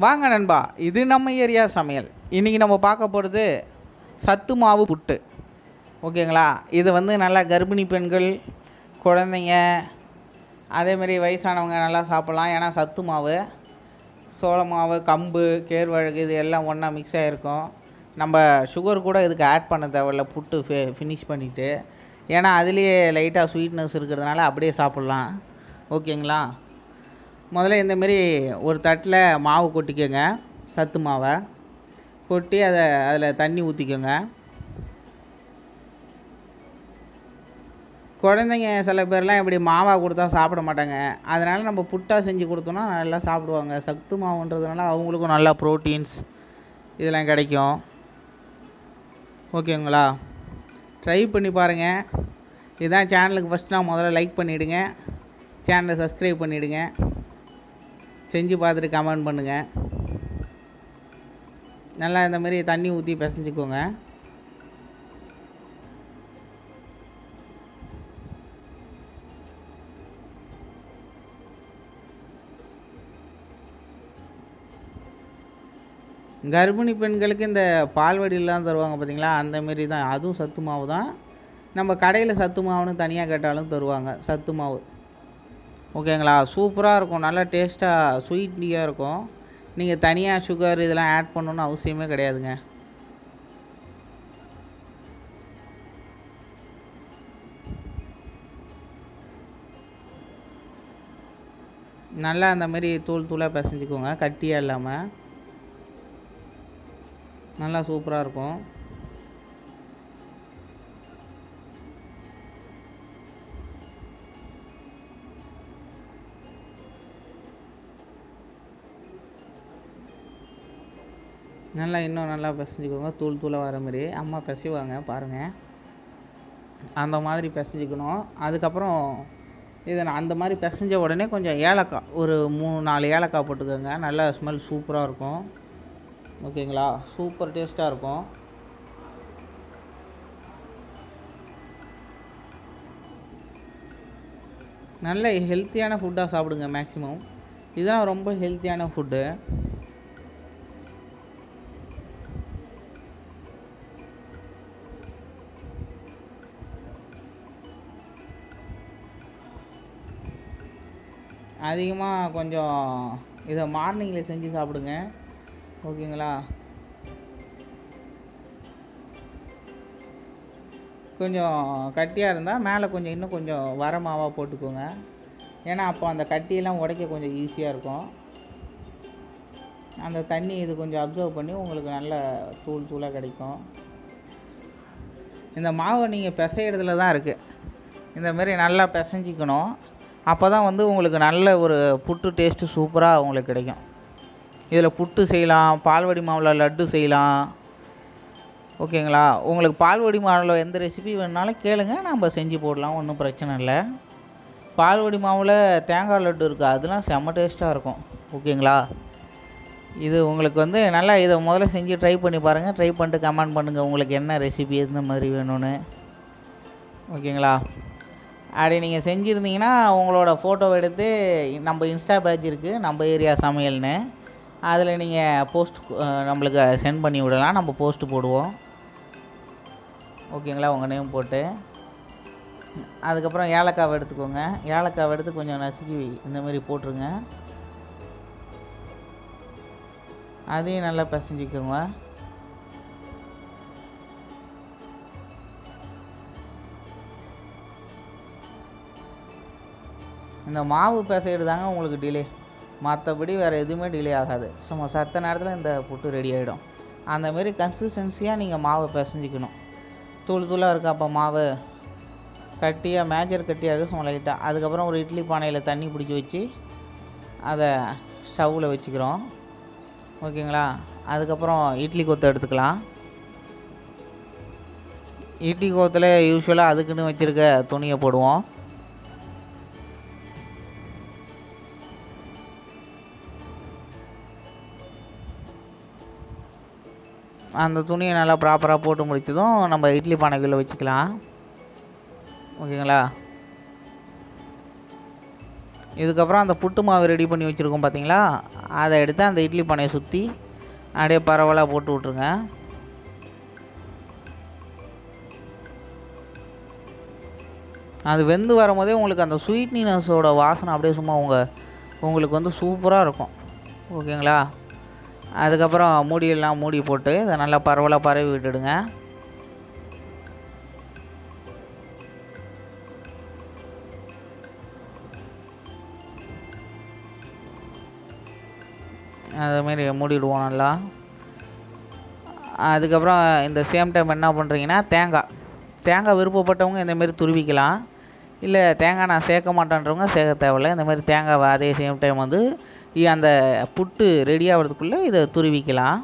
வாங்க நண்பா, இது நம்ம ஏரியா சமையல். இன்றைக்கி நம்ம பார்க்க போகிறது சத்து மாவு புட்டு. ஓகேங்களா? இது நல்லா கர்ப்பிணி பெண்கள், குழந்தைங்க, அதேமாரி வயசானவங்க நல்லா சாப்பிட்லாம். ஏன்னா சத்து மாவு, சோள மாவு, கம்பு, கேழ்வரகு இது எல்லாம் ஒன்றா மிக்ஸ் ஆகிருக்கும். நம்ம சுகர் கூட இதுக்கு ஆட் பண்ண தேவையில்ல. புட்டு ஃபினிஷ் பண்ணிவிட்டு, ஏன்னா அதுலேயே லைட்டாக ஸ்வீட்னஸ் இருக்கிறதுனால அப்படியே சாப்பிட்லாம். ஓகேங்களா? முதல்ல இந்தமாரி ஒரு தட்டில் மாவு கொட்டிக்கோங்க. சத்து மாவை கொட்டி அதில் தண்ணி ஊற்றிக்கோங்க. குழந்தைங்க சில பேர்லாம் இப்படி மாவாக கொடுத்தா சாப்பிட மாட்டாங்க. அதனால் நம்ம புட்டாக செஞ்சு கொடுத்தோன்னா நல்லா சாப்பிடுவாங்க. சத்து மாவுன்றதுனால அவங்களுக்கும் நல்லா ப்ரோட்டீன்ஸ் இதெல்லாம் கிடைக்கும். ஓகேங்களா? ட்ரை பண்ணி பாருங்கள். இதுதான் சேனலுக்கு ஃபஸ்ட்டு முதல்ல லைக் பண்ணிவிடுங்க, சேனலை சப்ஸ்கிரைப் பண்ணிவிடுங்க, செஞ்சு பார்த்துட்டு கமெண்ட் பண்ணுங்கள். நல்லா இந்தமாரி தண்ணி ஊற்றி பிசைஞ்சிக்கோங்க. கர்ப்பிணி பெண்களுக்கு இந்த பால்வடியெலாம் தருவாங்க பார்த்தீங்களா, அந்தமாரி தான். அதுவும் சத்து மாவு தான். நம்ம கடையில் சத்து மாவுன்னு தனியாக கேட்டாலும் தருவாங்க சத்து மாவு. ஓகேங்களா? சூப்பராக இருக்கும். நல்லா டேஸ்ட்டாக ஸ்வீட்லியாக இருக்கும். நீங்கள் தனியாக சுகர் இதெல்லாம் ஆட் பண்ணணுன்னு அவசியமே கிடையாதுங்க. நல்லா அந்தமாரி தூளாக பிசைஞ்சிக்கோங்க, கட்டியாக இல்லாமல். நல்லா சூப்பராக இருக்கும். நல்லா இன்னும் நல்லா பிசைஞ்சிக்கோங்க. தூளாக வர மாதிரி அம்மா பிசைவாங்க பாருங்கள். அந்த மாதிரி பிசைஞ்சிக்கணும். அதுக்கப்புறம் இதை அந்த மாதிரி பிசைஞ்ச உடனே கொஞ்சம் ஏலக்காய், ஒரு 3-4 ஏலக்காய் போட்டுக்கோங்க. நல்லா ஸ்மெல் சூப்பராக இருக்கும். ஓகேங்களா? சூப்பர் டேஸ்ட்டாக இருக்கும். நல்ல ஹெல்த்தியான ஃபுட்டாக சாப்பிடுங்க மேக்ஸிமம். இதெல்லாம் ரொம்ப ஹெல்த்தியான ஃபுட்டு. அதிகமாக கொஞ்சம் இதை மார்னிங்கில் செஞ்சு சாப்பிடுங்க. ஓகேங்களா? கொஞ்சம் கட்டியாக இருந்தால் மேலே கொஞ்சம் இன்னும் கொஞ்சம் வர மாவாக போட்டுக்கோங்க. ஏன்னா அப்போ அந்த கட்டியெல்லாம் உடைக்க கொஞ்சம் ஈஸியாக இருக்கும். அந்த தண்ணி இது கொஞ்சம் அப்சர்வ் பண்ணி உங்களுக்கு நல்ல தூளாக கிடைக்கும். இந்த மாவை நீங்கள் பிசையிறதுல தான் இருக்குது. இந்தமாரி நல்லா பிசைஞ்சிக்கணும். அப்போ தான் உங்களுக்கு நல்ல ஒரு புட்டு டேஸ்ட்டு சூப்பராக உங்களுக்கு கிடைக்கும். இதில் புட்டு செய்யலாம், பால்வடி மாவில் லட்டு செய்யலாம். ஓகேங்களா? உங்களுக்கு பால்வடி மாவில் எந்த ரெசிபி வேணுனாலும் கேளுங்க, நம்ம செஞ்சு போடலாம். ஒன்றும் பிரச்சனை இல்லை. பால்வடி மாவில் தேங்காய் லட்டு இருக்குது, அதெல்லாம் செம்ம டேஸ்ட்டாக இருக்கும். ஓகேங்களா? இது உங்களுக்கு நல்லா இதை முதல்ல செஞ்சு ட்ரை பண்ணி பாருங்கள். ட்ரை பண்ணிட்டு கமெண்ட் பண்ணுங்கள் உங்களுக்கு என்ன ரெசிபி எந்த மாதிரி வேணும்னு. ஓகேங்களா? அப்படி நீங்கள் செஞ்சுருந்தீங்கன்னா உங்களோட ஃபோட்டோவை எடுத்து நம்ம இன்ஸ்டா பேஜ் இருக்குது, நம்ம ஏரியா சமையல்னு. அதில் நீங்கள் போஸ்ட் நம்மளுக்கு சென்ட் பண்ணி விடலாம். நம்ம போஸ்ட்டு போடுவோம். ஓகேங்களா? உங்கள் நேம் போட்டு அதுக்கப்புறம் ஏலக்காவை எடுத்துக்கோங்க. ஏலக்காவை எடுத்து கொஞ்சம் நசுக்கி இந்தமாரி போட்டுருங்க. அதையும் நல்லா பிசைஞ்சிக்கோங்க. இந்த மாவு பிசைகிறது தாங்க உங்களுக்கு டிலே. மற்றபடி வேறு எதுவுமே டிலே ஆகாது. சும்மா சத்த நேரத்தில் இந்த புட்டு ரெடி ஆகிடும். அந்தமாரி கன்சிஸ்டன்சியாக நீங்கள் மாவை பிசைஞ்சிக்கணும். தூளாக இருக்கா அப்போ மாவு கட்டியாக மேஜர் கட்டியாக இருக்குது சும்மா லைட்டாக. அதுக்கப்புறம் ஒரு இட்லி பானையில் தண்ணி பிடிச்சி வச்சு அதை ஸ்டவ்வில் வச்சுக்கிறோம். ஓகேங்களா? அதுக்கப்புறம் இட்லி கொத்து எடுத்துக்கலாம். இட்லி கொத்தில் யூஸ்வலாக அதுக்குன்னு வச்சுருக்க துணியை போடுவோம். அந்த துணியை நல்லா ப்ராப்பராக போட்டு முடித்ததும் நம்ம இட்லி பானைக்குள்ளே வச்சுக்கலாம். ஓகேங்களா? இதுக்கப்புறம் அந்த புட்டு மாவு ரெடி பண்ணி வச்சுருக்கோம் பார்த்தீங்களா, அதை எடுத்து அந்த இட்லி பானையை சுற்றி அப்படியே பரவலாக போட்டு விட்ருங்க. அது வெந்து வரும்போதே உங்களுக்கு அந்த ஸ்வீட்னினஸோட வாசனை அப்படியே சும்மா உங்களுக்கு வந்து சூப்பராக இருக்கும். ஓகேங்களா? அதுக்கப்புறம் மூடியெல்லாம் மூடி போட்டு இதை நல்லா பரவலாக பரவி விட்டுடுங்க. அதுமாரி மூடிடுவோம் நல்லா. அதுக்கப்புறம் இந்த சேம் டைம் என்ன பண்ணுறீங்கன்னா, தேங்காய் விருப்பப்பட்டவங்க இந்தமாரி துருவிக்கலாம். இல்லை தேங்காய் நான் சேர்க்க மாட்டேன்றவங்க சேர்க்க தேவையில்ல. இந்தமாரி தேங்காவை அதே சேம் டைம் வந்து அந்த புட்டு ரெடி ஆகிறதுக்குள்ளே இதை துருவிக்கலாம்.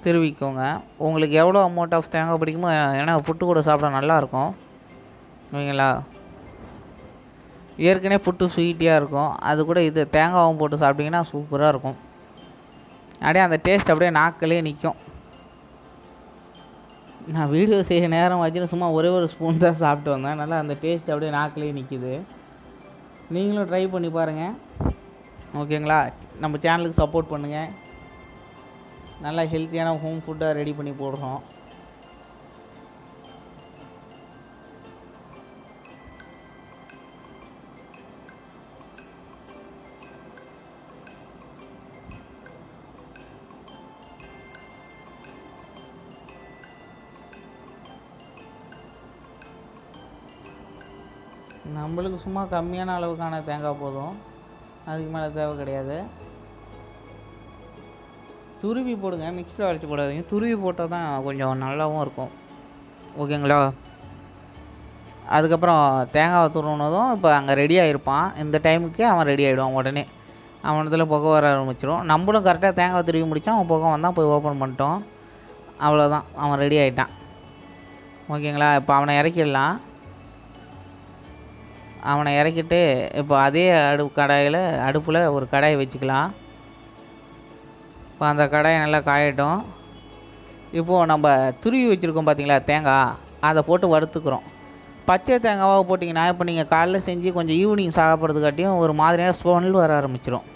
துருவிக்கோங்க. உங்களுக்கு எவ்வளோ அமௌண்ட் ஆஃப் தேங்காய் பிடிக்குமோ, ஏன்னா புட்டு கூட சாப்பிட நல்லாயிருக்கும். ஓகேங்களா? ஏற்கனவே புட்டு ஸ்வீட்டியாக இருக்கும், அது கூட இது தேங்காவும் போட்டு சாப்பிட்டிங்கன்னா சூப்பராக இருக்கும். அப்படியே அந்த டேஸ்ட் அப்படியே நாக்கிலே நிற்கும். நான் வீடியோ செய்ய நேரம் ஆச்சுன்னு சும்மா ஒரே ஒரு ஸ்பூன் தான் சாப்பிட்டு வந்தேன். நல்லா அந்த டேஸ்ட் அப்படியே நாக்கிலே நிற்கிது. நீங்களும் ட்ரை பண்ணி பாருங்கள். ஓகேங்களா? நம்ம சேனலுக்கு சப்போர்ட் பண்ணுங்கள். நல்லா ஹெல்த்தியான ஹோம் ஃபுட்டாக ரெடி பண்ணி போடுறோம். நம்மளுக்கு சும்மா கம்மியான அளவுக்கான தேங்காய் போதும், அதுக்கு மேலே தேவை கிடையாது. துருவி போடுங்க, மிக்ஸியில் அரைச்சி போடாதீங்க. துருவி போட்டால் தான் கொஞ்சம் நல்லாவும் இருக்கும். ஓகேங்களா? அதுக்கப்புறம் தேங்காவை துருவினதும் இப்போ அங்கே ரெடி ஆகிருப்பான். இந்த டைமுக்கு அவன் ரெடி ஆகிடுவான். உடனே அவனத்தில் புகை வர ஆரம்பிச்சிடும். நம்மளும் கரெக்டாக தேங்காய் துருவி முடித்தான். அவன் புகை வந்தான், போய் ஓப்பன் பண்ணிட்டோம். அவ்வளோதான், அவன் ரெடி ஆகிட்டான். ஓகேங்களா? இப்போ அவனை இறக்கிடலாம். அவனை இறக்கிட்டு இப்போ அதே அடுப்பில் ஒரு கடாயை வச்சுக்கலாம். இப்போ அந்த கடாயை நல்லா காயட்டும். இப்போது நம்ம துருவி வச்சுருக்கோம் பார்த்தீங்களா தேங்காய், அதை போட்டு வறுத்துக்கிறோம். பச்சை தேங்காவாக போட்டிங்கன்னா இப்போ நீங்கள் காலைல செஞ்சு கொஞ்சம் ஈவினிங் சாப்பிட்றதுக்காட்டியும் ஒரு மாதிரியாக ஸ்மெல் வர ஆரம்பிச்சிடும்.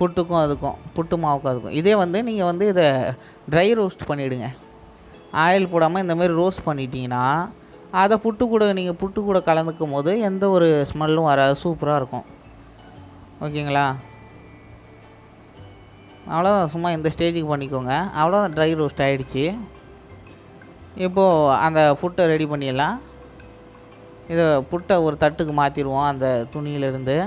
புட்டுக்கும் அதுக்கும், புட்டு மாவுக்கும் அதுக்கும். இதே வந்து நீங்கள் வந்து இதை ட்ரை ரோஸ்ட் பண்ணிவிடுங்க. ஆயில் போடாமல் இந்தமாரி ரோஸ்ட் பண்ணிட்டீங்கன்னா அதை நீங்கள் புட்டு கூட கலந்துக்கும் போது எந்த ஒரு ஸ்மெல்லும் வராது, சூப்பராக இருக்கும். ஓகேங்களா? அவ்வளோதான், சும்மா இந்த ஸ்டேஜுக்கு பண்ணிக்கோங்க. அவ்வளோதான், ட்ரை ரோஸ்ட் ஆகிடுச்சு. இப்போது அந்த புட்டை ரெடி பண்ணிடலாம். இதை புட்டை ஒரு தட்டுக்கு மாற்றிடுவோம். அந்த துணியிலேருந்து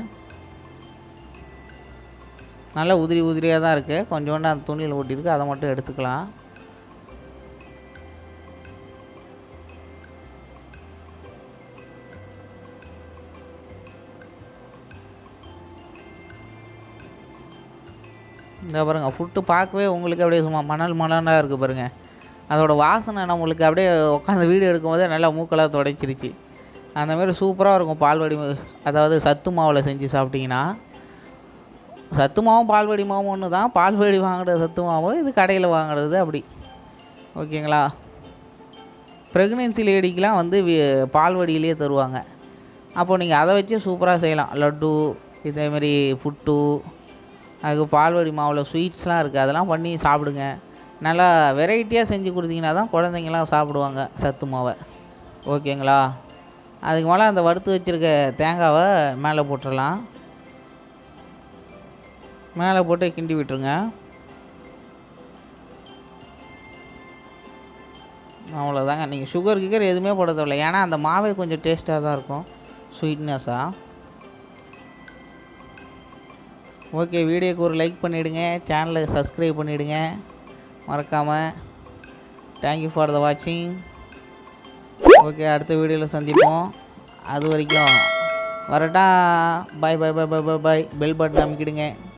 நல்லா உதிரியாக தான் இருக்குது. கொஞ்சோண்டு அந்த துணியில் ஒட்டியிருக்கு, அதை மட்டும் எடுத்துக்கலாம். இந்த பாருங்கள், புட்டு பார்க்கவே உங்களுக்கு அப்படியே சும்மா மணலாக இருக்குது பாருங்கள். அதோடய வாசனை நம்மளுக்கு அப்படியே உட்காந்து வீடியோ எடுக்கும்போதே நல்லா மூக்கெல்லாம் துடைச்சிருச்சு. அந்தமாரி சூப்பராக இருக்கும். பால்வடி, அதாவது சத்து மாவில் செஞ்சு சாப்பிட்டிங்கன்னா. சத்து மாவும் பால்வடி மாவும் ஒன்று தான். பால்வடி வாங்குற சத்து மாவு, இது கடையில் வாங்குறது அப்படி. ஓகேங்களா? ப்ரெக்னென்சி லேடிக்கெலாம் வந்து பால்வடியிலே தருவாங்க. அப்போது நீங்கள் அதை வச்சு சூப்பராக செய்யலாம். லட்டு, இதேமாரி புட்டு, அதுக்கு பால்வடி மாவில் ஸ்வீட்ஸ்லாம் இருக்குது, அதெல்லாம் பண்ணி சாப்பிடுங்க. நல்லா வெரைட்டியாக செஞ்சு கொடுத்தீங்கன்னா தான் குழந்தைங்களாம் சாப்பிடுவாங்க சத்து மாவை. ஓகேங்களா? அதுக்கு மேலே அந்த வறுத்து வச்சுருக்க தேங்காவை மேலே போட்டுடலாம். மேலே போட்டு கிண்டி விட்டுருங்க. அவ்வளோதாங்க. நீங்கள் சுகர் எதுவுமே போட தேவையில்லை. ஏன்னா அந்த மாவே கொஞ்சம் டேஸ்ட்டாக தான் இருக்கும், ஸ்வீட்னஸாக. ஓகே, வீடியோக்கு ஒரு லைக் பண்ணிவிடுங்க, சேனலை சப்ஸ்கிரைப் பண்ணிவிடுங்க மறக்காமல். தேங்க்யூ ஃபார் த வாட்சிங். ஓகே, அடுத்த வீடியோவில் சந்திப்போம். அது வரைக்கும் வரட்டா. Bye bye bye bye bye bye. Bell button அமைக்கிடுங்க.